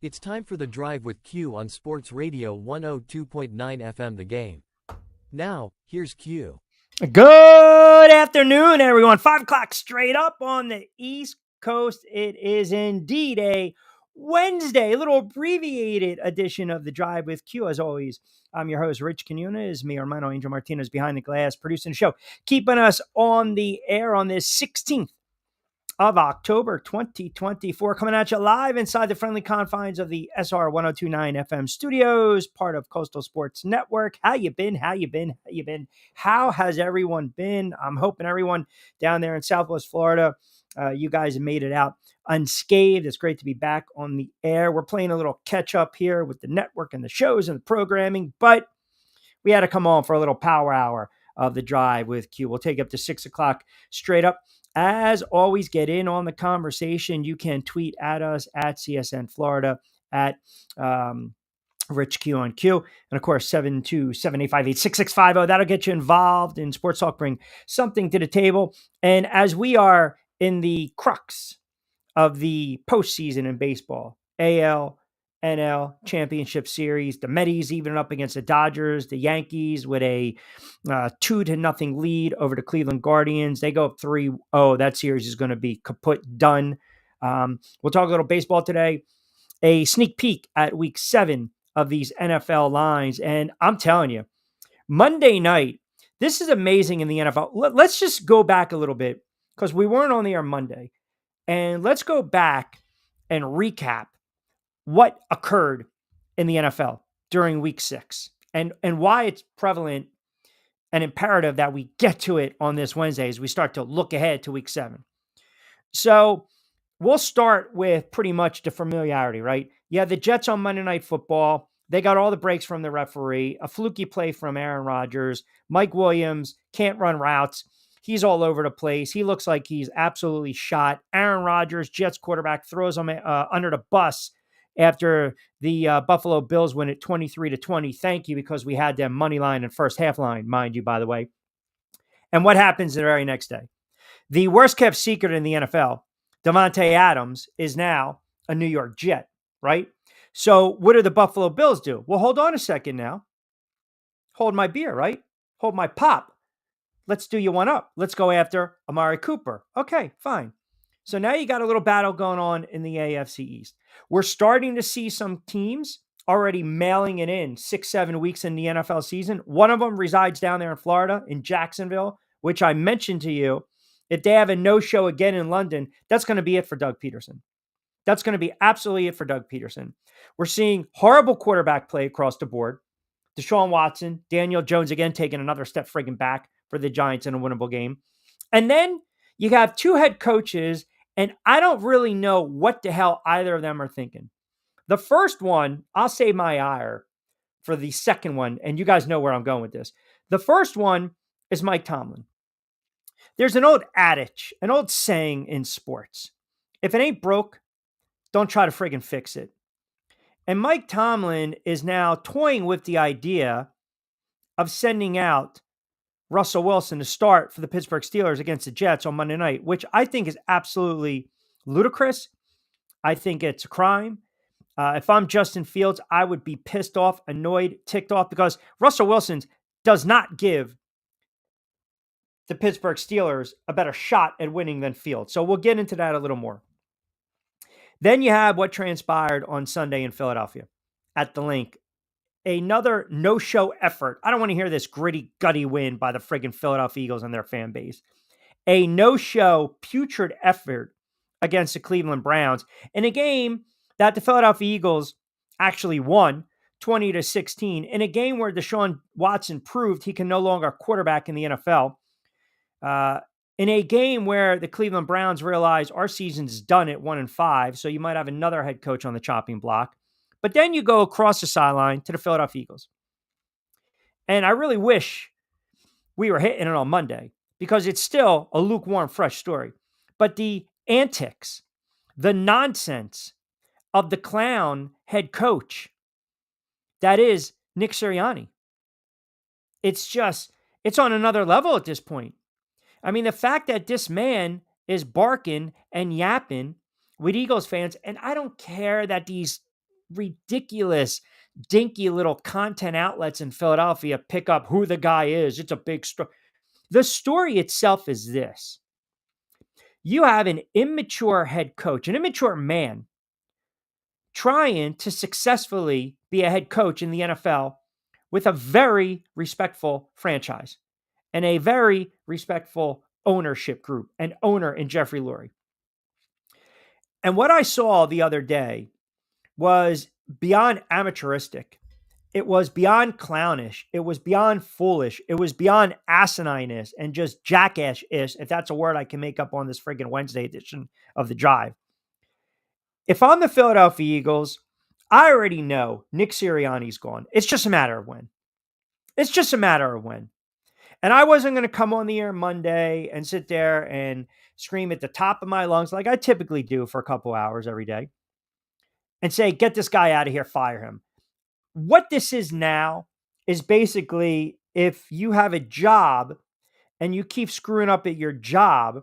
It's time for the drive with Q on Sports Radio 102.9 FM The Game. Now, here's Q. Good afternoon, everyone. 5 o'clock straight up on the East Coast. It is indeed a Wednesday, a little abbreviated edition of the Drive with Q. As always, I'm your host, Rich Canuna. Is me, Armando Angel Martinez, behind the glass, producing the show, keeping us on the air on this 16th of October 2024, coming at you live inside the friendly confines of the SR 1029 FM studios, part of Coastal Sports Network. How you been? How you been? How you been? How has everyone been? I'm hoping everyone down there in Southwest Florida, you guys have made it out unscathed. It's great to be back on the air. We're playing a little catch up here with the network and the shows and the programming, but we had to come on for a little power hour of the Drive with Q. We'll take up to 6 o'clock straight up. As always, get in on the conversation. You can tweet at us at CSN Florida, at Rich Q on Q. And of course, 727-858-6650. That'll get you involved in Sports Talk. Bring something to the table. And as we are in the crux of the postseason in baseball, AL, NL Championship Series, the Mets even up against the Dodgers, the Yankees with a 2-0 lead over the Cleveland Guardians. They go up 3-0. That series is going to be kaput, done. We'll talk a little baseball today. A sneak peek at week 7 of these NFL lines. And I'm telling you, Monday night, this is amazing in the NFL. Let's just go back a little bit because we weren't on the air Monday. And let's go back and recap what occurred in the NFL during week 6 and why it's prevalent and imperative that we get to it on this Wednesday as we start to look ahead to week 7. So we'll start with pretty much the familiarity, right? Yeah, the Jets on Monday Night Football, they got all the breaks from the referee, a fluky play from Aaron Rodgers, Mike Williams can't run routes. He's all over the place. He looks like he's absolutely shot. Aaron Rodgers, Jets quarterback, throws him under the bus after the Buffalo Bills win it 23-20. Thank you, because we had them money line and first half line, mind you, by the way. And what happens the very next day? The worst kept secret in the NFL, Davante Adams, is now a New York Jet, right? So what do the Buffalo Bills do? Well, hold on a second now. Hold my beer, right? Hold my pop. Let's do you one up. Let's go after Amari Cooper. Okay, fine. So now you got a little battle going on in the AFC East. We're starting to see some teams already mailing it in 6-7 weeks in the NFL season. One of them resides down there in Florida, in Jacksonville, which I mentioned to you. If they have a no-show again in London, that's going to be it for Doug Peterson. That's going to be absolutely it for Doug Peterson. We're seeing horrible quarterback play across the board. Deshaun Watson, Daniel Jones again taking another step friggin' back for the Giants in a winnable game. And then you have 2 head coaches, and I don't really know what the hell either of them are thinking. The first one, I'll save my ire for the second one, and you guys know where I'm going with this. The first one is Mike Tomlin. There's an old adage, an old saying in sports. If it ain't broke, don't try to friggin' fix it. And Mike Tomlin is now toying with the idea of sending out Russell Wilson to start for the Pittsburgh Steelers against the Jets on Monday night, which I think is absolutely ludicrous. I think it's a crime. If I'm Justin Fields, I would be pissed off, annoyed, ticked off, because Russell Wilson does not give the Pittsburgh Steelers a better shot at winning than Fields. So we'll get into that a little more. Then you have what transpired on Sunday in Philadelphia at the Link. Another no-show effort. I don't want to hear this gritty, gutty win by the friggin' Philadelphia Eagles and their fan base. A no-show, putrid effort against the Cleveland Browns in a game that the Philadelphia Eagles actually won 20-16, in a game where Deshaun Watson proved he can no longer quarterback in the NFL. In a game where the Cleveland Browns realized our season's done at 1-5, so you might have another head coach on the chopping block. But then you go across the sideline to the Philadelphia Eagles. And I really wish we were hitting it on Monday, because it's still a lukewarm, fresh story. But the antics, the nonsense of the clown head coach, that is Nick Sirianni. It's on another level at this point. I mean, the fact that this man is barking and yapping with Eagles fans, and I don't care that these ridiculous, dinky little content outlets in Philadelphia pick up who the guy is. It's a big story. The story itself is this. You have an immature head coach, an immature man, trying to successfully be a head coach in the NFL with a very respectful franchise and a very respectful ownership group and owner in Jeffrey Lurie. And what I saw the other day was beyond amateuristic. It was beyond clownish. It was beyond foolish. It was beyond asinineness and just jackass-ish, if that's a word I can make up on this friggin' Wednesday edition of The Drive. If I'm the Philadelphia Eagles, I already know Nick Sirianni's gone. It's just a matter of when. It's just a matter of when. And I wasn't going to come on the air Monday and sit there and scream at the top of my lungs like I typically do for a couple hours every day and say, get this guy out of here, fire him. What this is now is basically if you have a job and you keep screwing up at your job,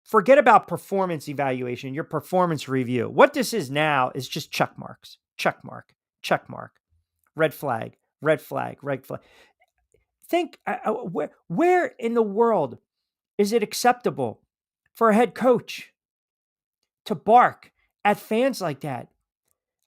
forget about performance evaluation, your performance review. What this is now is just check marks, check mark, check mark, red flag, red flag, red flag. Think where in the world is it acceptable for a head coach to bark at fans like that?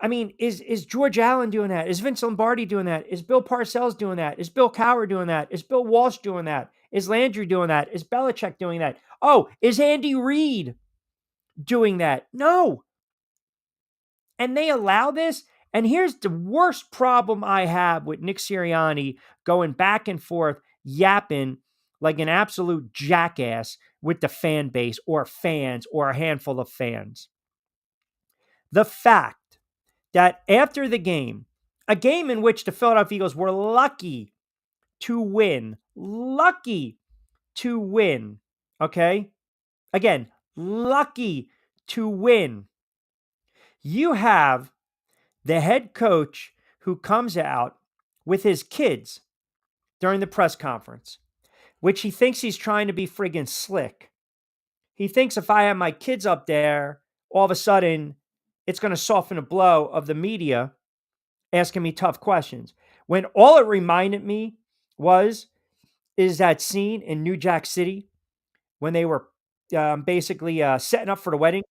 I mean, is George Allen doing that? Is Vince Lombardi doing that? Is Bill Parcells doing that? Is Bill Cowher doing that? Is Bill Walsh doing that? Is Landry doing that? Is Belichick doing that? Oh, is Andy Reid doing that? No. And they allow this. And here's the worst problem I have with Nick Sirianni going back and forth, yapping like an absolute jackass with the fan base or fans or a handful of fans. The fact that after the game, a game in which the Philadelphia Eagles were lucky to win, okay? Again, lucky to win. You have the head coach who comes out with his kids during the press conference, which he thinks he's trying to be friggin' slick. He thinks if I have my kids up there, all of a sudden it's going to soften the blow of the media asking me tough questions. When all it reminded me is that scene in New Jack City when they were basically setting up for the wedding,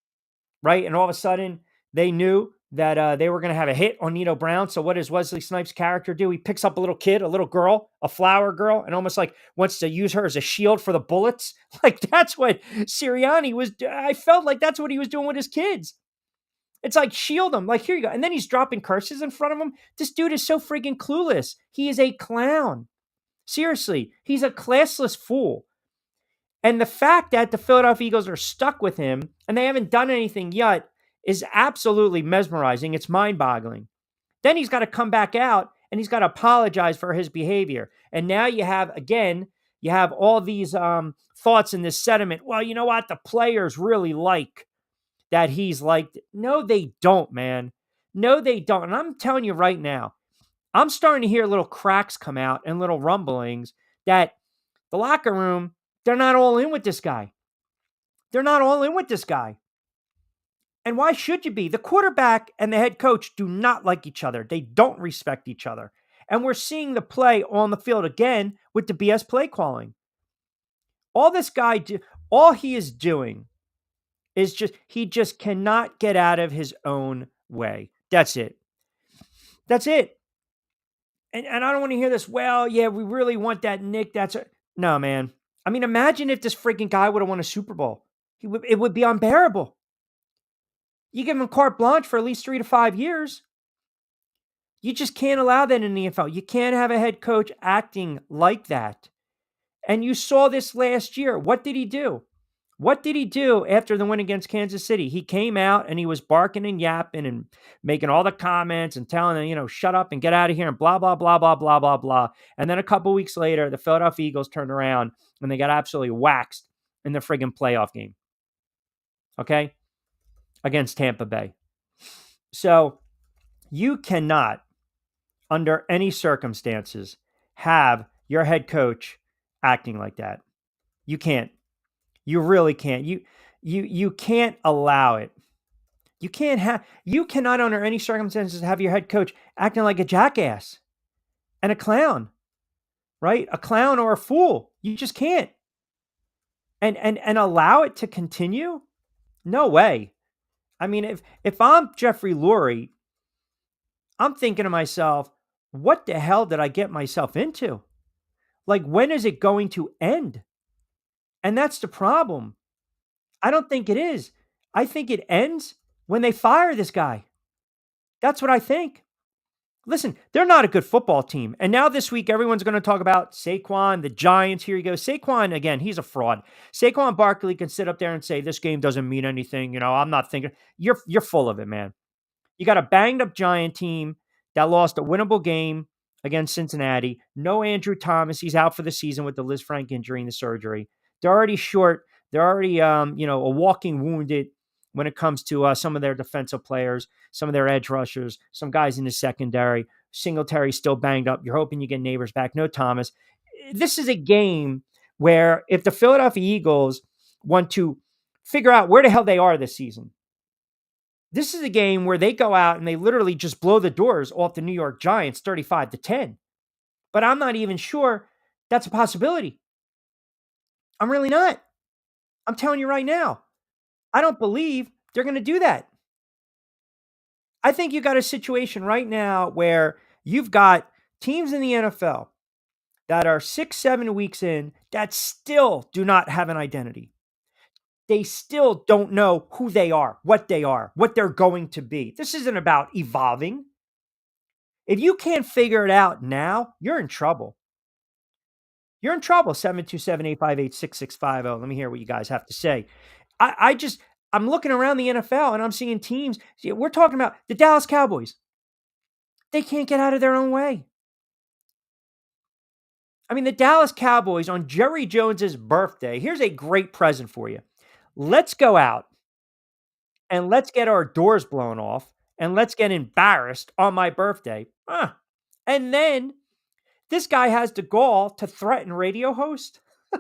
right? And all of a sudden they knew that they were going to have a hit on Nino Brown. So what does Wesley Snipes' character do? He picks up a little kid, a little girl, a flower girl, and almost like wants to use her as a shield for the bullets. Like that's what Sirianni was. I felt like that's what he was doing with his kids. It's like, shield him. Like, here you go. And then he's dropping curses in front of him. This dude is so freaking clueless. He is a clown. Seriously, he's a classless fool. And the fact that the Philadelphia Eagles are stuck with him and they haven't done anything yet is absolutely mesmerizing. It's mind-boggling. Then he's got to come back out and he's got to apologize for his behavior. And now you have all these thoughts in this sentiment. Well, you know what? The players really like that he's like, no, they don't, man. No, they don't. And I'm telling you right now, I'm starting to hear little cracks come out and little rumblings that the locker room, they're not all in with this guy. They're not all in with this guy. And why should you be? The quarterback and the head coach do not like each other. They don't respect each other. And we're seeing the play on the field again with the BS play calling. All this guy, all he is doing is he just cannot get out of his own way. That's it. That's it. And I don't want to hear this, well, yeah, we really want that Nick. No, man. I mean, imagine if this freaking guy would have won a Super Bowl. It would be unbearable. You give him carte blanche for at least 3 to 5 years. You just can't allow that in the NFL. You can't have a head coach acting like that. And you saw this last year. What did he do? What did he do after the win against Kansas City? He came out and he was barking and yapping and making all the comments and telling them, shut up and get out of here and blah, blah, blah, blah, blah, blah, blah. And then a couple weeks later, the Philadelphia Eagles turned around and they got absolutely waxed in the friggin' playoff game. Okay? Against Tampa Bay. So you cannot, under any circumstances, have your head coach acting like that. You can't. You really can't. You can't allow it. You cannot under any circumstances have your head coach acting like a jackass and a clown, right? A clown or a fool. You just can't. And allow it to continue? No way. I mean, if I'm Jeffrey Lurie, I'm thinking to myself, what the hell did I get myself into? Like, when is it going to end? And that's the problem. I don't think it is. I think it ends when they fire this guy. That's what I think. Listen, they're not a good football team. And now this week, everyone's going to talk about Saquon, the Giants. Here you go. Saquon, again, he's a fraud. Saquon Barkley can sit up there and say, this game doesn't mean anything. I'm not thinking. You're full of it, man. You got a banged up Giant team that lost a winnable game against Cincinnati. No Andrew Thomas. He's out for the season with the Liz Frank injury and the surgery. They're already short. They're already, a walking wounded when it comes to some of their defensive players, some of their edge rushers, some guys in the secondary. Singletary still banged up. You're hoping you get Neighbors back. No Thomas. This is a game where if the Philadelphia Eagles want to figure out where the hell they are this season, this is a game where they go out and they literally just blow the doors off the New York Giants 35-10. But I'm not even sure that's a possibility. I'm really not. I'm telling you right now. I don't believe they're going to do that. I think you got a situation right now where you've got teams in the NFL that are 6, 7 weeks in that still do not have an identity. They still don't know who they are, what they're going to be. This isn't about evolving. If you can't figure it out now, you're in trouble. You're in trouble. 727-858-6650. Let me hear what you guys have to say. I'm looking around the NFL and I'm seeing teams. We're talking about the Dallas Cowboys. They can't get out of their own way. I mean, the Dallas Cowboys on Jerry Jones's birthday. Here's a great present for you. Let's go out and let's get our doors blown off and let's get embarrassed on my birthday. And then this guy has the gall to threaten radio hosts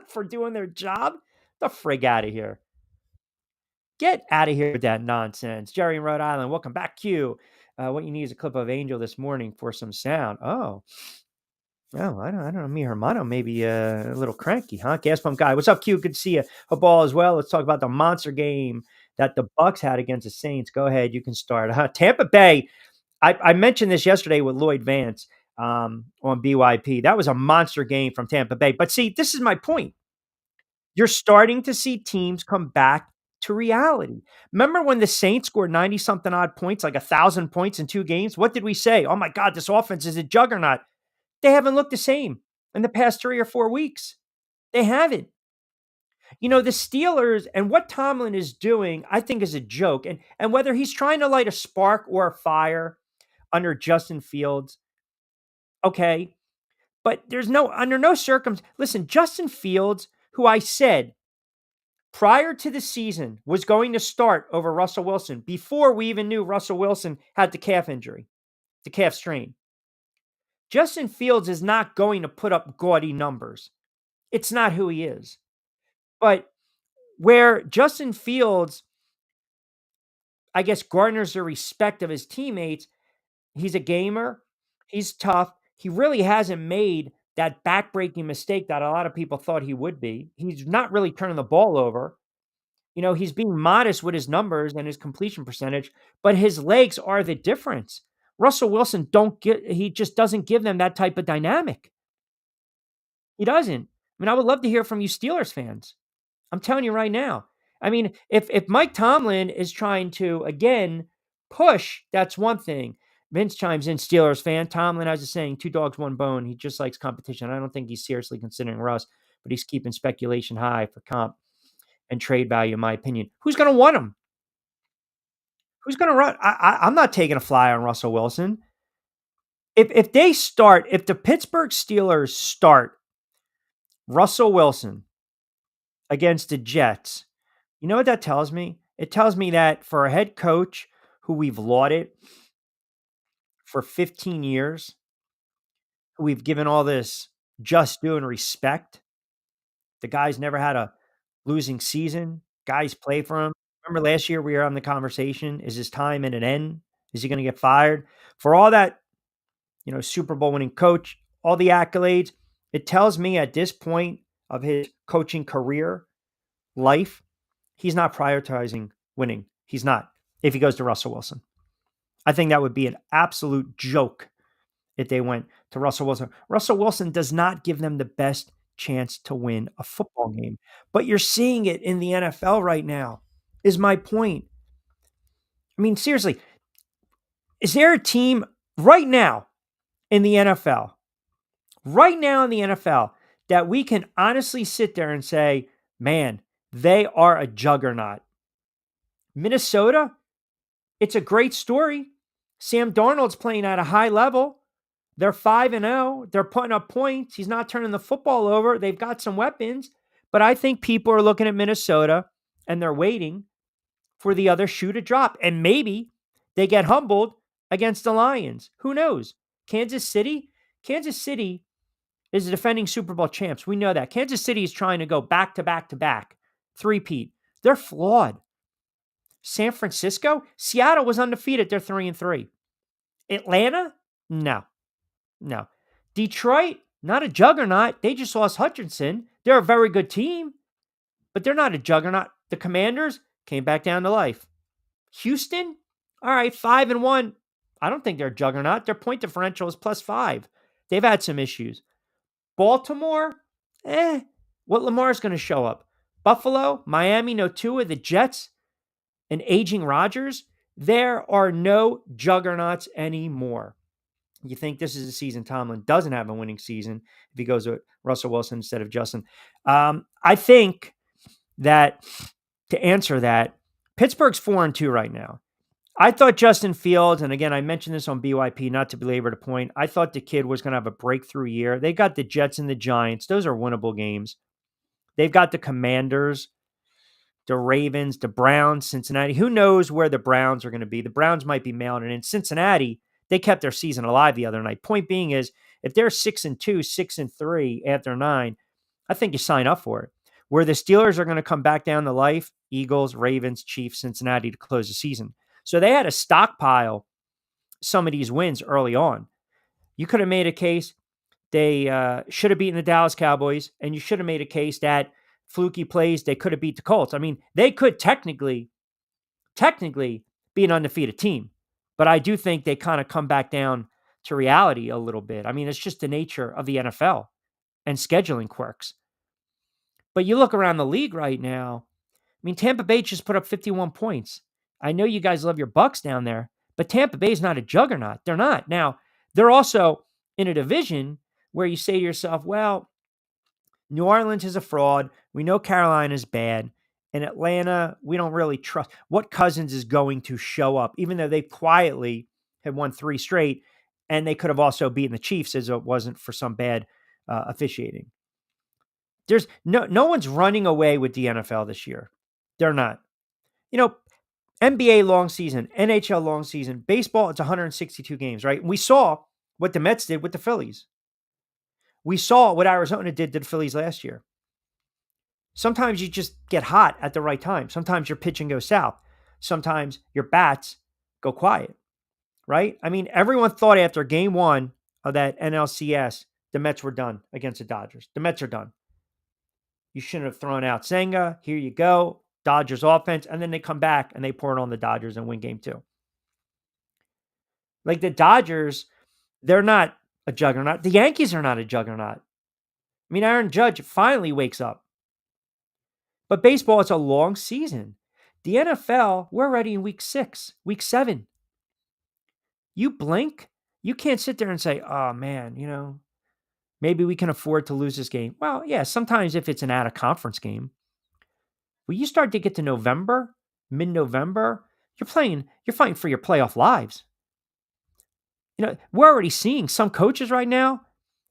for doing their job. The frig out of here. Get out of here with that nonsense. Jerry in Rhode Island, welcome back, Q. What you need is a clip of Angel this morning for some sound. Oh, well, I don't know. Me, Hermano, maybe a little cranky, huh? Gas pump guy. What's up, Q? Good to see you. A ball as well. Let's talk about the monster game that the Bucks had against the Saints. Go ahead. You can start. Tampa Bay. I mentioned this yesterday with Lloyd Vance on BYP. That was a monster game from Tampa Bay. But see, this is my point. You're starting to see teams come back to reality. Remember when the Saints scored 90 something odd points, like 1,000 points in 2 games? What did we say? Oh my God, this offense is a juggernaut. They haven't looked the same in the past 3 or 4 weeks. They haven't. The Steelers and what Tomlin is doing, I think is a joke. And whether he's trying to light a spark or a fire under Justin Fields, okay. But under no circumstance, listen, Justin Fields, who I said prior to the season was going to start over Russell Wilson before we even knew Russell Wilson had the calf injury, the calf strain. Justin Fields is not going to put up gaudy numbers. It's not who he is. But where Justin Fields, I guess, garners the respect of his teammates, he's a gamer. He's tough. He really hasn't made that backbreaking mistake that a lot of people thought he would be. He's not really turning the ball over. He's being modest with his numbers and his completion percentage, but his legs are the difference. Russell Wilson he just doesn't give them that type of dynamic. He doesn't. I mean, I would love to hear from you Steelers fans. I'm telling you right now. I mean, if Mike Tomlin is trying to, again, push, that's one thing. Vince chimes in, Steelers fan. Tomlin has a saying, 2 dogs, 1 bone. He just likes competition. I don't think he's seriously considering Russ, but he's keeping speculation high for comp and trade value, in my opinion. Who's going to want him? Who's going to run? I'm not taking a fly on Russell Wilson. If the Pittsburgh Steelers start Russell Wilson against the Jets, you know what that tells me? It tells me that for a head coach who we've lauded for 15 years, who we've given all this just due and respect, the guy's never had a losing season. Guys play for him. Remember last year we were on the conversation, is his time at an end? Is he going to get fired? For all that, Super Bowl winning coach, all the accolades, it tells me at this point of his coaching career, life, he's not prioritizing winning. He's not. If he goes to Russell Wilson, I think that would be an absolute joke if they went to Russell Wilson. Russell Wilson does not give them the best chance to win a football game, but you're seeing it in the NFL right now, is my point. I mean, seriously, is there a team right now in the NFL, that we can honestly sit there and say, man, they are a juggernaut? Minnesota, it's a great story. Sam Darnold's playing at a high level. They're 5-0. They're putting up points. He's not turning the football over. They've got some weapons. But I think people are looking at Minnesota and they're waiting for the other shoe to drop. And maybe they get humbled against the Lions. Who knows? Kansas City is the defending Super Bowl champs. We know that. Kansas City is trying to go back to back to back. Three-peat. They're flawed. San Francisco? Seattle was undefeated. They're 3-3. Atlanta? No. Detroit? Not a juggernaut. They just lost Hutchinson. They're a very good team, but they're not a juggernaut. The Commanders came back down to life. Houston? All right, 5-1. I don't think they're a juggernaut. Their point differential is +5. They've had some issues. Baltimore? What Lamar's going to show up? Buffalo? Miami? No Tua? The Jets? An aging Rodgers? There are no juggernauts anymore. You think this is a season Tomlin doesn't have a winning season if he goes with Russell Wilson instead of Justin? I think that to answer that, Pittsburgh's 4-2 right now. I thought Justin Fields, and again, I mentioned this on BYP, not to belabor the point, I thought the kid was going to have a breakthrough year. They got the Jets and the Giants. Those are winnable games. They've got the Commanders, the Ravens, the Browns, Cincinnati. Who knows where the Browns are going to be? The Browns might be mailing it in. Cincinnati, they kept their season alive the other night. Point being is, if they're 6-2, 6-3 after 9, I think you sign up for it. Where the Steelers are going to come back down to life, Eagles, Ravens, Chiefs, Cincinnati to close the season. So they had to stockpile some of these wins early on. You could have made a case they should have beaten the Dallas Cowboys, and you should have made a case that fluky plays, they could have beat the Colts. I mean, they could technically be an undefeated team, but I do think they kind of come back down to reality a little bit. I mean, it's just the nature of the NFL and scheduling quirks. But you look around the league right now, I mean, Tampa Bay just put up 51 points. I know you guys love your Bucks down there, but Tampa Bay is not a juggernaut. They're not. Now, they're also in a division where you say to yourself, well, New Orleans is a fraud. We know Carolina is bad. In Atlanta, we don't really trust what Cousins is going to show up, even though they quietly have won 3 straight, and they could have also beaten the Chiefs as it wasn't for some bad officiating. There's no one's running away with the NFL this year. They're not. NBA long season, NHL long season, baseball, it's 162 games, right? We saw what the Mets did with the Phillies. We saw what Arizona did to the Phillies last year. Sometimes you just get hot at the right time. Sometimes your pitching goes south. Sometimes your bats go quiet, right? I mean, everyone thought after game 1 of that NLCS, the Mets were done against the Dodgers. The Mets are done. You shouldn't have thrown out Senga. Here you go. Dodgers offense. And then they come back and they pour it on the Dodgers and win game 2. Like the Dodgers, they're not a juggernaut. The Yankees are not a juggernaut. I mean, Aaron Judge finally wakes up. But baseball, it's a long season. The NFL, we're already in week 6, week 7. You blink, you can't sit there and say, oh man, maybe we can afford to lose this game. Well, yeah, sometimes if it's an out-of-conference game. When you start to get to November, mid-November, you're fighting for your playoff lives. We're already seeing some coaches right now.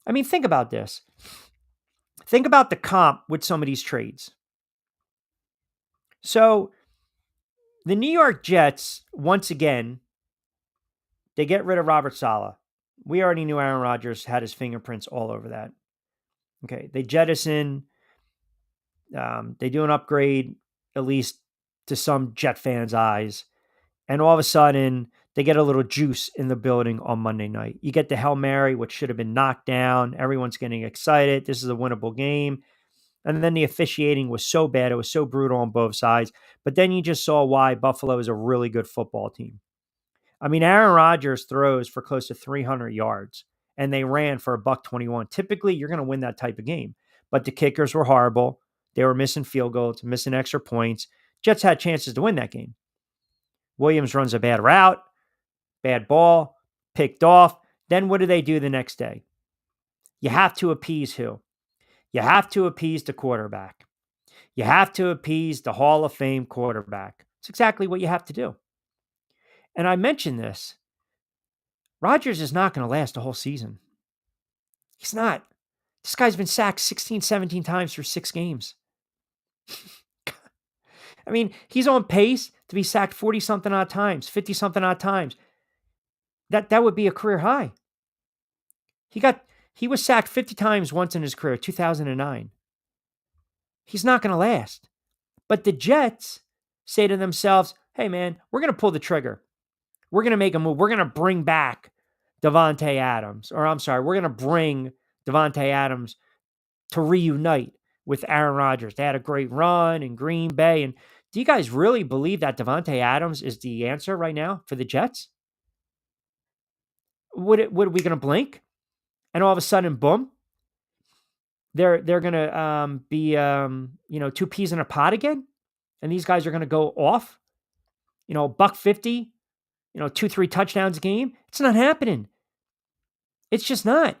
I mean, think about this. Think about the comp with some of these trades. So the New York Jets, once again, they get rid of Robert Saleh. We already knew Aaron Rodgers had his fingerprints all over that. Okay, they jettison. They do an upgrade, at least to some Jet fans' eyes. And all of a sudden, they get a little juice in the building on Monday night. You get the Hail Mary, which should have been knocked down. Everyone's getting excited. This is a winnable game. And then the officiating was so bad. It was so brutal on both sides. But then you just saw why Buffalo is a really good football team. I mean, Aaron Rodgers throws for close to 300 yards, and they ran for a buck 21. Typically, you're going to win that type of game. But the kickers were horrible. They were missing field goals, missing extra points. Jets had chances to win that game. Williams runs a bad route, bad ball, picked off. Then what do they do the next day? You have to appease who? You have to appease the quarterback. You have to appease the Hall of Fame quarterback. It's exactly what you have to do. And I mentioned this. Rodgers is not going to last the whole season. He's not. This guy's been sacked 16, 17 times for 6 games. I mean, he's on pace to be sacked 40-something odd times, 50-something odd times. That would be a career high. He was sacked 50 times once in his career, 2009. He's not going to last. But the Jets say to themselves, hey, man, we're going to pull the trigger. We're going to make a move. We're going to bring back Davante Adams. Or I'm sorry, we're going to bring Davante Adams to reunite with Aaron Rodgers. They had a great run in Green Bay. And do you guys really believe that Davante Adams is the answer right now for the Jets? What are we going to blink? And all of a sudden, boom, they're going to be 2 peas in a pod again, and these guys are going to go off. Buck 50, 2-3 touchdowns a game. It's not happening. It's just not.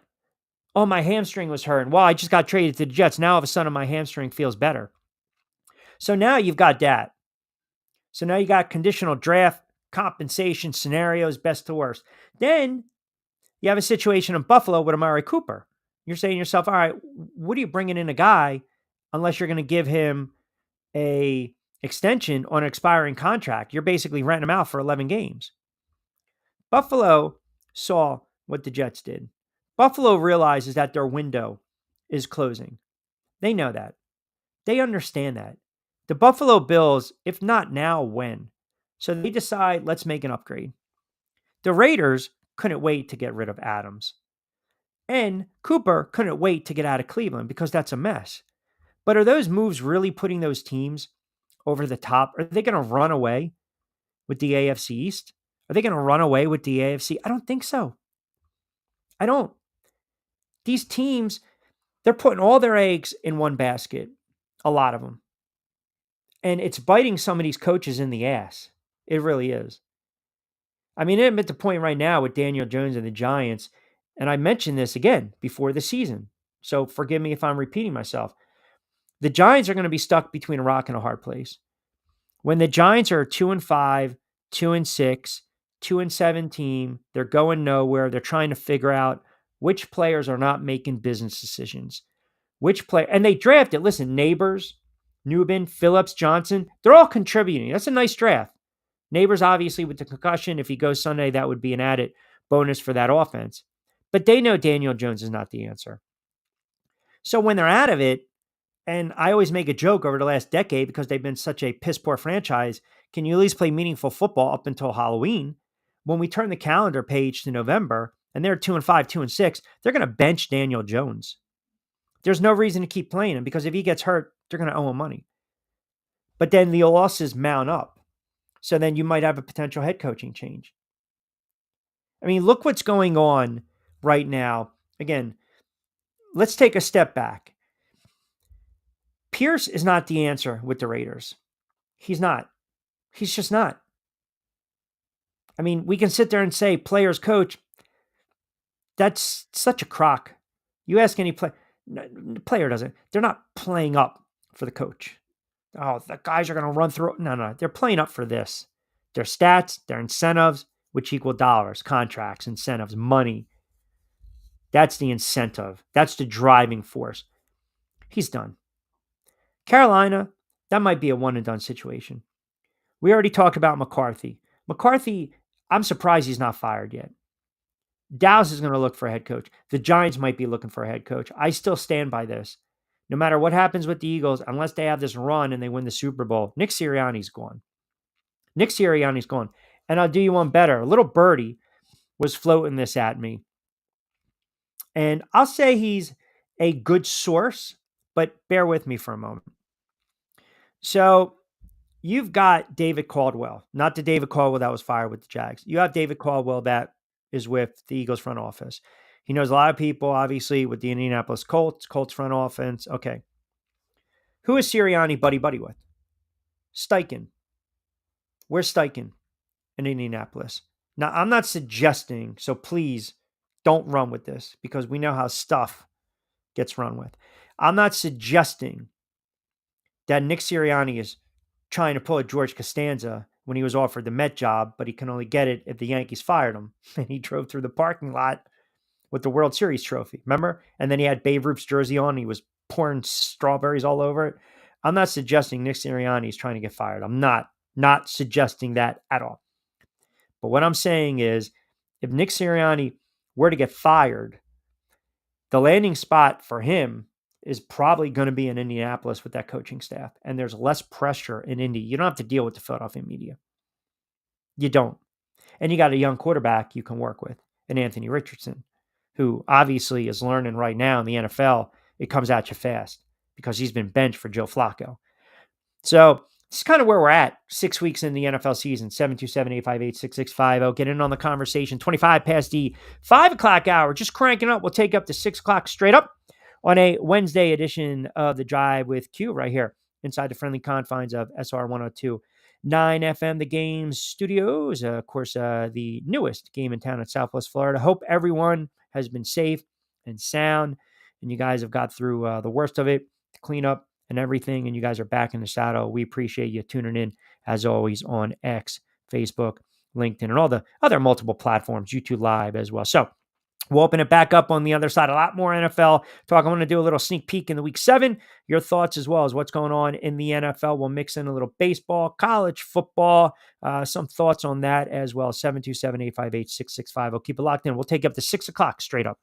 Oh, my hamstring was hurting. Well, I just got traded to the Jets. Now all of a sudden, my hamstring feels better. So now you've got that. So now you got conditional draft compensation scenarios, best to worst. Then you have a situation in Buffalo with Amari Cooper. You're saying to yourself, all right, what are you bringing in a guy unless you're going to give him a extension on an expiring contract? You're basically renting him out for 11 games. Buffalo saw what the Jets did. Buffalo realizes that their window is closing. They know that. They understand that. The Buffalo Bills, if not now, when? So they decide, let's make an upgrade. The Raiders couldn't wait to get rid of Adams. And Cooper couldn't wait to get out of Cleveland because that's a mess. But are those moves really putting those teams over the top? Are they going to run away with the AFC East? Are they going to run away with the AFC? I don't think so. I don't. These teams, they're putting all their eggs in one basket. A lot of them. And it's biting some of these coaches in the ass. It really is. I mean, I'm at the point right now with Daniel Jones and the Giants, and I mentioned this again before the season, so forgive me if I'm repeating myself. The Giants are going to be stuck between a rock and a hard place. When the Giants are 2-5, 2-6, 2-7 team, they're going nowhere. They're trying to figure out which players are not making business decisions. And they drafted, listen, Neighbors, Newbin, Phillips, Johnson, they're all contributing. That's a nice draft. Neighbors, obviously, with the concussion, if he goes Sunday, that would be an added bonus for that offense. But they know Daniel Jones is not the answer. So when they're out of it, and I always make a joke over the last decade because they've been such a piss-poor franchise, can you at least play meaningful football up until Halloween? When we turn the calendar page to November, and they're 2-5, 2-6, they're going to bench Daniel Jones. There's no reason to keep playing him because if he gets hurt, they're going to owe him money. But then the losses mount up. So then you might have a potential head coaching change. I mean, look what's going on right now. Again, let's take a step back. Pierce is not the answer with the Raiders. He's not. He's just not. I mean, we can sit there and say players coach. That's such a crock. You ask any player, the player doesn't. They're not playing up for the coach. Oh, the guys are going to run through. No. They're playing up for this. Their stats, their incentives, which equal dollars, contracts, incentives, money. That's the incentive. That's the driving force. He's done. Carolina, that might be a one-and-done situation. We already talked about McCarthy. McCarthy, I'm surprised he's not fired yet. Dallas is going to look for a head coach. The Giants might be looking for a head coach. I still stand by this. no matter what happens with the Eagles, unless they have this run and they win the Super Bowl, Nick Sirianni's gone. Nick Sirianni's gone. And I'll do you one better. A little birdie was floating this at me. And I'll say he's a good source, but bear with me for a moment. So you've got David Caldwell, not the David Caldwell that was fired with the Jags. You have David Caldwell that is with the Eagles front office. He knows a lot of people, obviously, with the Indianapolis Colts front offense. Okay. Who is Sirianni buddy with? Steichen. Where's Steichen in Indianapolis? Now, I'm not suggesting, so please don't run with this because we know how stuff gets run with. I'm not suggesting that Nick Sirianni is trying to pull a George Costanza when he was offered the Met job, but he can only get it if the Yankees fired him. And he drove through the parking lot with the World Series trophy, remember? And then he had Babe Ruth's jersey on. He was pouring strawberries all over it. I'm not suggesting Nick Sirianni is trying to get fired. I'm not suggesting that at all. But what I'm saying is, if Nick Sirianni were to get fired, the landing spot for him is probably going to be in Indianapolis with that coaching staff. And there's less pressure in Indy. You don't have to deal with the Philadelphia media. You don't. And you got a young quarterback you can work with, and Anthony Richardson, who obviously is learning right now in the NFL. It comes at you fast because he's been benched for Joe Flacco. So this is kind of where we're at 6 weeks in the NFL season. 727-858-6650. Get in on the conversation. 25 past the 5 o'clock hour. Just cranking up. We'll take up to 6 o'clock straight up on a Wednesday edition of The Drive with Q right here inside the friendly confines of SR 102.9 FM, the Games Studios. Of course, the newest game in town in Southwest Florida. Hope everyone has been safe and sound, and you guys have got through the worst of it, the cleanup and everything, and you guys are back in the saddle. We appreciate you tuning in, as always, on X, Facebook, LinkedIn, and all the other multiple platforms, YouTube Live as well. So we'll open it back up on the other side. A lot more NFL talk. I want to do a little sneak peek in the Week 7. Your thoughts as well as what's going on in the NFL. We'll mix in a little baseball, college football, some thoughts on that as well. 727-858-6650. I'll keep it locked in. We'll take you up to 6 o'clock straight up.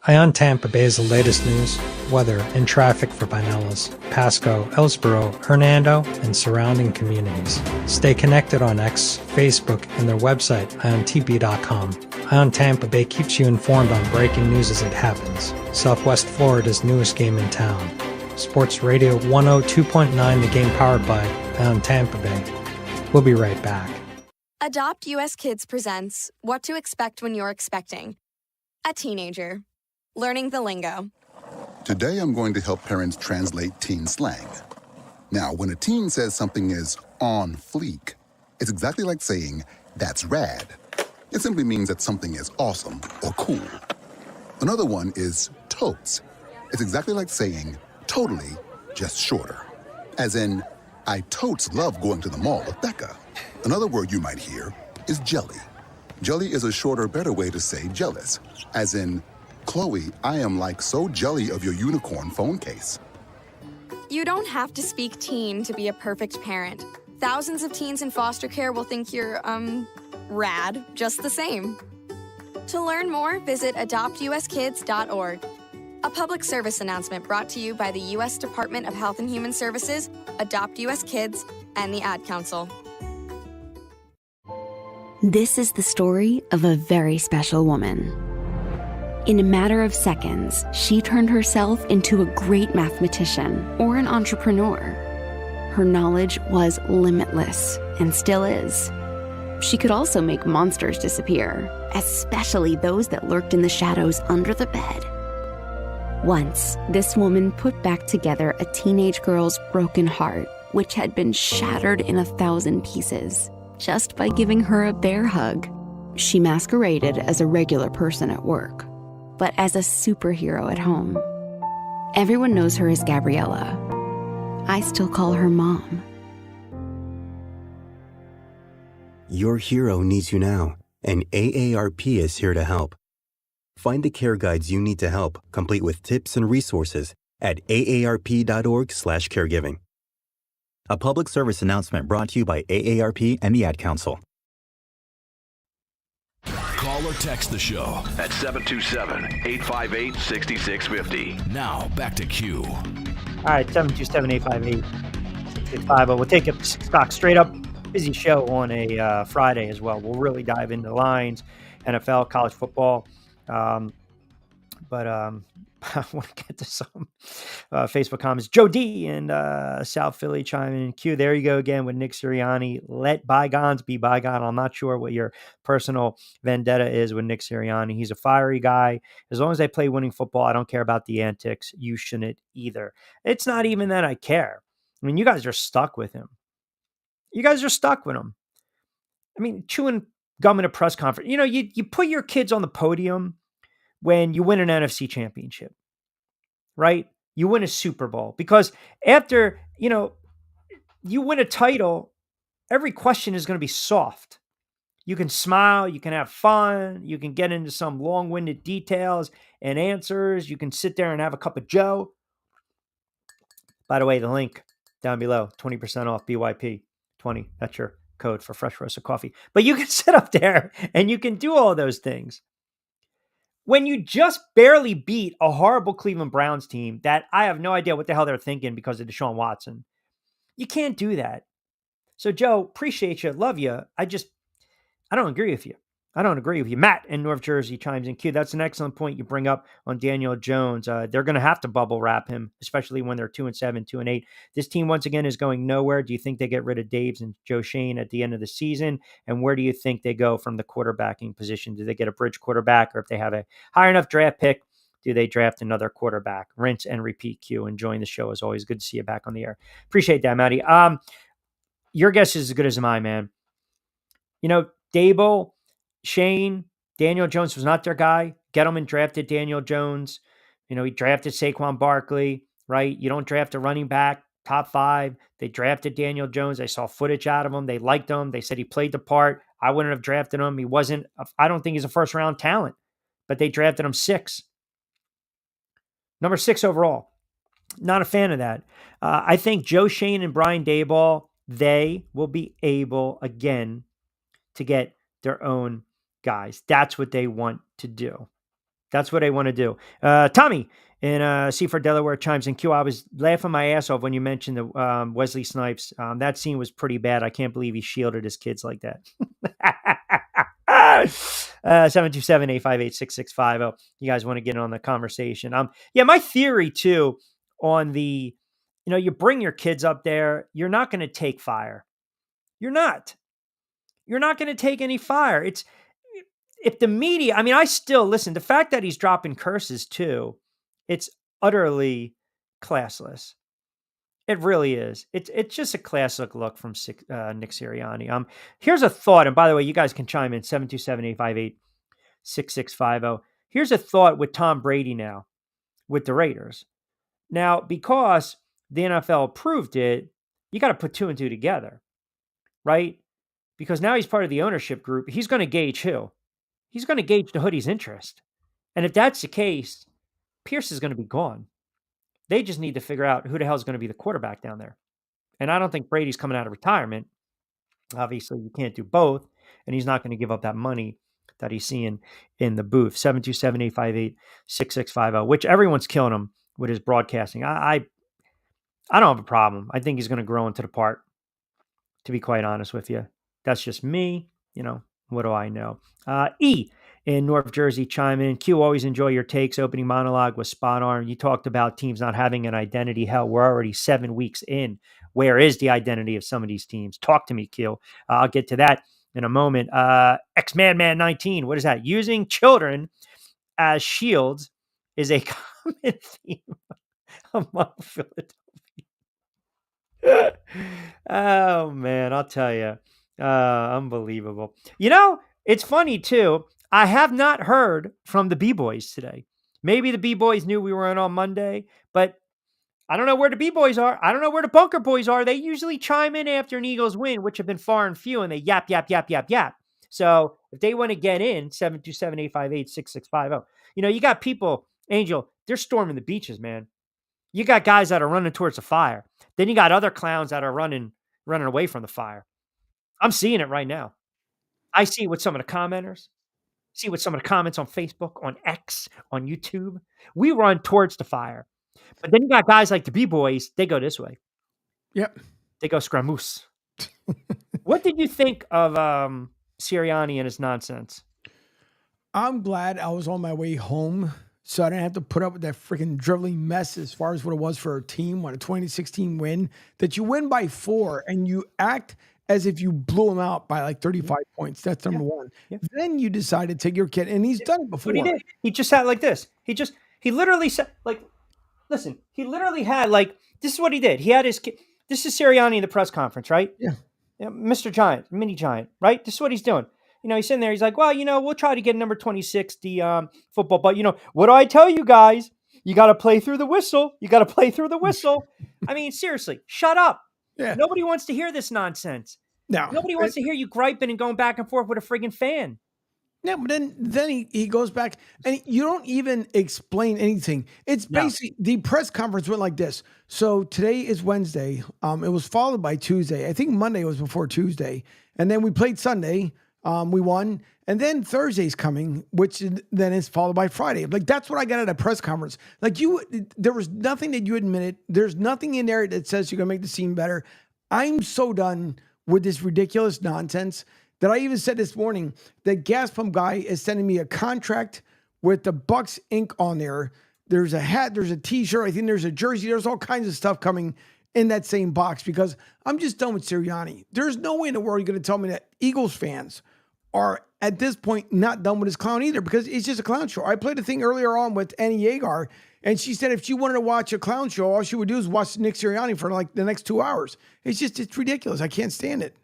Ion Tampa Bay is the latest news, weather, and traffic for Pinellas, Pasco, Ellsboro, Hernando, and surrounding communities. Stay connected on X, Facebook, and their website, iontp.com. Ion Tampa Bay keeps you informed on breaking news as it happens. Southwest Florida's newest game in town. Sports Radio 102.9, the game powered by Ion Tampa Bay. We'll be right back. Adopt US Kids presents What to Expect When You're Expecting. A teenager. Learning the lingo. Today I'm going to help parents translate teen slang. Now, when a teen says something is on fleek, it's exactly like saying, that's rad. It simply means that something is awesome or cool. Another one is totes. It's exactly like saying, totally, just shorter. As in, I totes love going to the mall with Becca. Another word you might hear is jelly. Jelly is a shorter, better way to say jealous. As in, Chloe, I am like so jelly of your unicorn phone case. You don't have to speak teen to be a perfect parent. Thousands of teens in foster care will think you're, rad just the same. To learn more, visit adoptuskids.org. A public service announcement brought to you by the U.S. Department of Health and Human Services, Adopt U.S. Kids, and the Ad Council. This is the story of a very special woman. In a matter of seconds, she turned herself into a great mathematician or an entrepreneur. Her knowledge was limitless and still is. She could also make monsters disappear, especially those that lurked in the shadows under the bed. Once, this woman put back together a teenage girl's broken heart, which had been shattered in 1,000 pieces, just by giving her a bear hug. She masqueraded as a regular person at work, but as a superhero at home. Everyone knows her as Gabriella. I still call her Mom. Your hero needs you now, and AARP is here to help. Find the care guides you need to help, complete with tips and resources at aarp.org/caregiving. A public service announcement brought to you by AARP and the Ad Council. Call or text the show at 727-858-6650. Now, back to Q. All right, 727-858-6650. We'll take it 6 o'clock straight up. Busy show on a Friday as well. We'll really dive into lines, NFL, college football. But I want to get to some Facebook comments. Joe D in South Philly chiming in. Q, there you go again with Nick Sirianni. Let bygones be bygone. I'm not sure what your personal vendetta is with Nick Sirianni. He's a fiery guy. As long as they play winning football, I don't care about the antics. You shouldn't either. It's not even that I care. I mean, you guys are stuck with him. You guys are stuck with him. I mean, chewing gum in a press conference. You know, you put your kids on the podium when you win an NFC championship, right? You win a Super Bowl, because after, you win a title, every question is going to be soft. You can smile, you can have fun, you can get into some long-winded details and answers. You can sit there and have a cup of Joe. By the way, the link down below, 20% off BYP 20. That's your code for fresh roasted coffee. But you can sit up there and you can do all those things. When you just barely beat a horrible Cleveland Browns team that I have no idea what the hell they're thinking because of Deshaun Watson, you can't do that. So, Joe, appreciate you. Love you. I don't agree with you. Matt in North Jersey chimes in. Q, that's an excellent point you bring up on Daniel Jones. They're going to have to bubble wrap him, especially when they're 2-7, 2-8. This team, once again, is going nowhere. Do you think they get rid of Daves and Joe Shane at the end of the season? And where do you think they go from the quarterbacking position? Do they get a bridge quarterback, or if they have a high enough draft pick, do they draft another quarterback? Rinse and repeat. Q, enjoying the show as always. Good to see you back on the air. Appreciate that, Matty. Your guess is as good as mine, man. Dable, Shane, Daniel Jones was not their guy. Gettleman drafted Daniel Jones. He drafted Saquon Barkley, right? You don't draft a running back, top 5. They drafted Daniel Jones. They saw footage out of him. They liked him. They said he played the part. I wouldn't have drafted him. I don't think he's a first-round talent, but they drafted him 6. Number 6 overall. Not a fan of that. I think Joe Shane and Brian Daboll, they will be able, again, to get their own guys. That's what they want to do. Tommy in Seaford, Delaware chimes in. Q, I was laughing my ass off when you mentioned the Wesley Snipes. That scene was pretty bad. I can't believe he shielded his kids like that. 727-858-6650. You guys want to get on the conversation? My theory too on the, you bring your kids up there. You're not going to take fire. You're not going to take any fire. If the media, I still listen, the fact that he's dropping curses too, it's utterly classless. It really is. It's just a classic look from Nick Sirianni. Here's a thought. And by the way, you guys can chime in 727-858-6650. Here's a thought with Tom Brady now with the Raiders. Now, because the NFL approved it, you got to put 2 and 2 together, right? Because now he's part of the ownership group. He's going to gauge who? He's going to gauge the hoodie's interest. And if that's the case, Pierce is going to be gone. They just need to figure out who the hell is going to be the quarterback down there. And I don't think Brady's coming out of retirement. Obviously, you can't do both. And he's not going to give up that money that he's seeing in the booth. 727-858-6650, which everyone's killing him with his broadcasting. I don't have a problem. I think he's going to grow into the part, to be quite honest with you. That's just me. What do I know? E in North Jersey chiming in. Q, always enjoy your takes. Opening monologue was spot on. You talked about teams not having an identity. Hell, we're already 7 weeks in. Where is the identity of some of these teams? Talk to me, Q. I'll get to that in a moment. X-Man 19. What is that? Using children as shields is a common theme among Philadelphia. Oh, man, I'll tell you. Unbelievable. It's funny too. I have not heard from the B-Boys today. Maybe the B-Boys knew we were in on Monday, but I don't know where the B-Boys are. I don't know where the Bunker Boys are. They usually chime in after an Eagles win, which have been far and few, and they yap. So if they want to get in, 727-858-6650. You got people, Angel, they're storming the beaches, man. You got guys that are running towards the fire. Then you got other clowns that are running away from the fire. I'm seeing it right now. I see with some of the commenters, see with some of the comments on Facebook, on X, on YouTube. We run towards the fire. But then you got guys like the B-boys. They go this way. Yep. They go scramuse. What did you think of Sirianni and his nonsense? I'm glad I was on my way home, so I didn't have to put up with that freaking dribbling mess as far as what it was for our team when a 2016 win, that you win by 4 and you act as if you blew them out by like 35 points. That's number one. Yeah. Then you decide to take your kid, and he's done it before. What he did, he just had like this. He literally said, like, listen, he literally had like, this is what he did. He had his kid. This is Sirianni in the press conference, right? Yeah. Mr. Giant, mini giant, right? This is what he's doing. He's sitting there. He's like, well, we'll try to get number 26, the football. But, what do I tell you guys? You got to play through the whistle. You got to play through the whistle. I mean, seriously, shut up. Yeah. Nobody wants to hear this nonsense. No. Nobody wants to hear you griping and going back and forth with a friggin' fan. Yeah, but then he goes back and you don't even explain anything. It's basically the press conference went like this. So today is Wednesday. It was followed by Tuesday. I think Monday was before Tuesday. And then we played Sunday. We won. And then Thursday's coming, which then is followed by Friday. Like, that's what I got at a press conference. Like, there was nothing that you admitted. There's nothing in there that says you're going to make the scene better. I'm so done with this ridiculous nonsense that I even said this morning that Gas Pump Guy is sending me a contract with the Bucks ink on there. There's a hat, there's a t-shirt, I think there's a jersey, there's all kinds of stuff coming in that same box because I'm just done with Sirianni. There's no way in the world you're going to tell me that Eagles fans are at this point not done with his clown either because it's just a clown show. I played a thing earlier on with Annie Yeagar, and she said if she wanted to watch a clown show, all she would do is watch Nick Sirianni for like the next 2 hours. It's ridiculous. I can't stand it.